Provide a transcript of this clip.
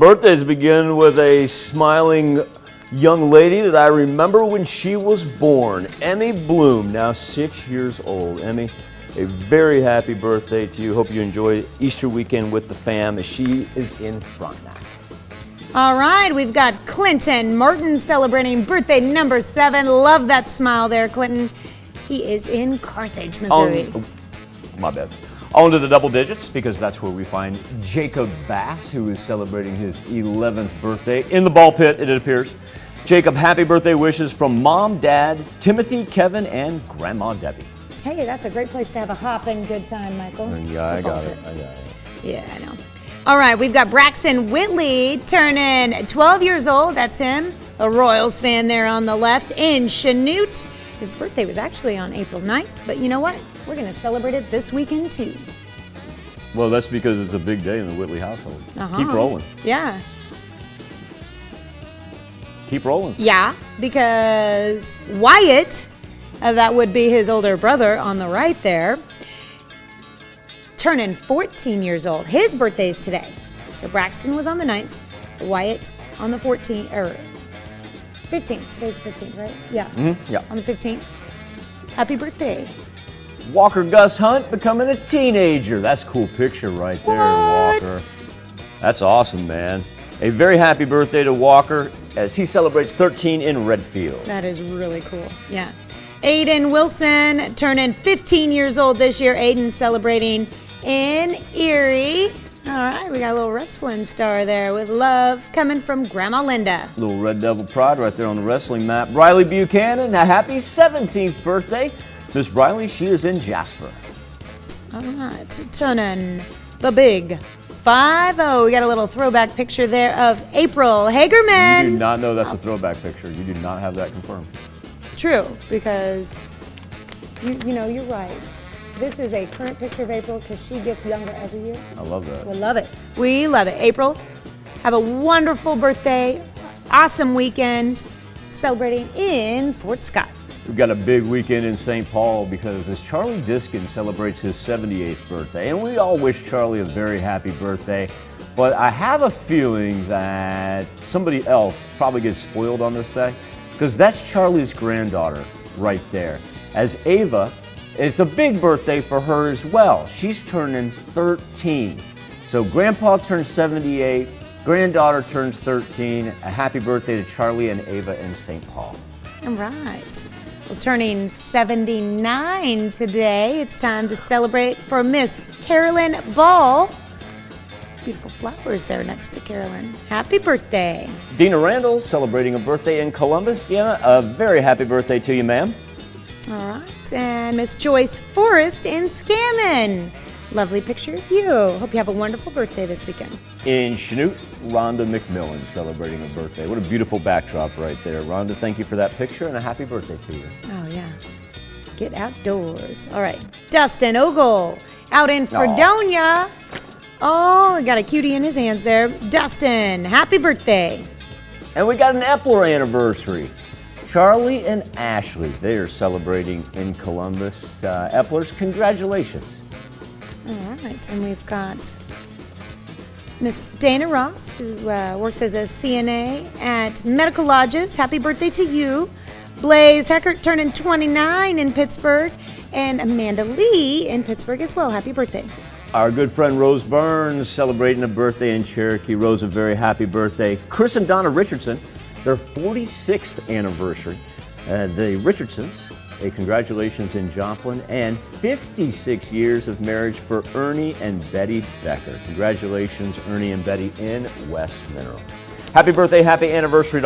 Birthdays begin with a smiling young lady that I remember when she was born. Emmy Bloom, now 6 years old. Emmy, a very happy birthday to you. Hope you enjoy Easter weekend with the fam as she is in front now. All right, we've got Clinton Martin celebrating birthday number 7. Love that smile there, Clinton. He is in Carthage, Missouri. My bad. On to the double digits, because that's where we find Jacob Bass, who is celebrating his 11th birthday in the ball pit, it appears. Jacob, happy birthday wishes from Mom, Dad, Timothy, Kevin, and Grandma Debbie. Hey, that's a great place to have a hopping good time, Michael. Yeah, I got it. Yeah, I know. All right, we've got Braxton Whitley turning 12 years old. That's him, a Royals fan there on the left in Chanute. His birthday was actually on April 9th, but you know what? We're going to celebrate it this weekend, too. Well, that's because it's a big day in the Whitley household. Keep rolling. Yeah. Keep rolling. Yeah, because Wyatt, that would be his older brother on the right there, turning 14 years old. His birthday's today. So Braxton was on the 9th, Wyatt on the 14th, or 15th. Today's the 15th, right? Yeah. Yeah. On the 15th. Happy birthday. Walker Gus Hunt becoming a teenager. That's a cool picture right there, Walker. That's awesome, man. A very happy birthday to Walker as he celebrates 13 in Redfield. That is really cool. Yeah. Aiden Wilson turning 15 years old this year. Aiden celebrating in Erie. All right, we got a little wrestling star there with love coming from Grandma Linda. Little Red Devil pride right there on the wrestling map. Briley Buchanan, a happy 17th birthday. Miss Briley, she is in Jasper. All right, turning the big 5-0. We got a little throwback picture there of April Hagerman. You do not know that's a throwback picture. You do not have that confirmed. True, because you know, you're right. This is a current picture of April because she gets younger every year. I love that. We love it. We love it. April, have a wonderful birthday, awesome weekend, celebrating in Fort Scott. We've got a big weekend in St. Paul because as Charlie Diskin celebrates his 78th birthday, and we all wish Charlie a very happy birthday, but I have a feeling that somebody else probably gets spoiled on this day because that's Charlie's granddaughter right there. As Ava, it's a big birthday for her as well. She's turning 13. So Grandpa turns 78, granddaughter turns 13. A happy birthday to Charlie and Ava in St. Paul. All right. Well, turning 79 today, it's time to celebrate for Miss Carolyn Ball. Beautiful flowers there next to Carolyn. Happy birthday. Dina Randall celebrating a birthday in Columbus. Dina, a very happy birthday to you, ma'am. All right, and Miss Joyce Forrest in Scammon. Lovely picture of you. Hope you have a wonderful birthday this weekend. In Chanute, Rhonda McMillan celebrating a birthday. What a beautiful backdrop right there. Rhonda, thank you for that picture and a happy birthday to you. Oh, yeah. Get outdoors. All right, Dustin Ogle out in Fredonia. Oh, got a cutie in his hands there. Dustin, happy birthday. And we got an Epler anniversary. Charlie and Ashley, they are celebrating in Columbus. Eplers, congratulations. All right, and we've got Miss Dana Ross, who works as a CNA at Medical Lodges. Happy birthday to you. Blaze Heckert turning 29 in Pittsburgh, and Amanda Lee in Pittsburgh as well. Happy birthday. Our good friend Rose Burns celebrating a birthday in Cherokee. Rose, a very happy birthday. Chris and Donna Richardson, their 46th anniversary. The Richardsons, a congratulations in Joplin, and 56 years of marriage for Ernie and Betty Becker. Congratulations, Ernie and Betty in West Mineral. Happy birthday, happy anniversary to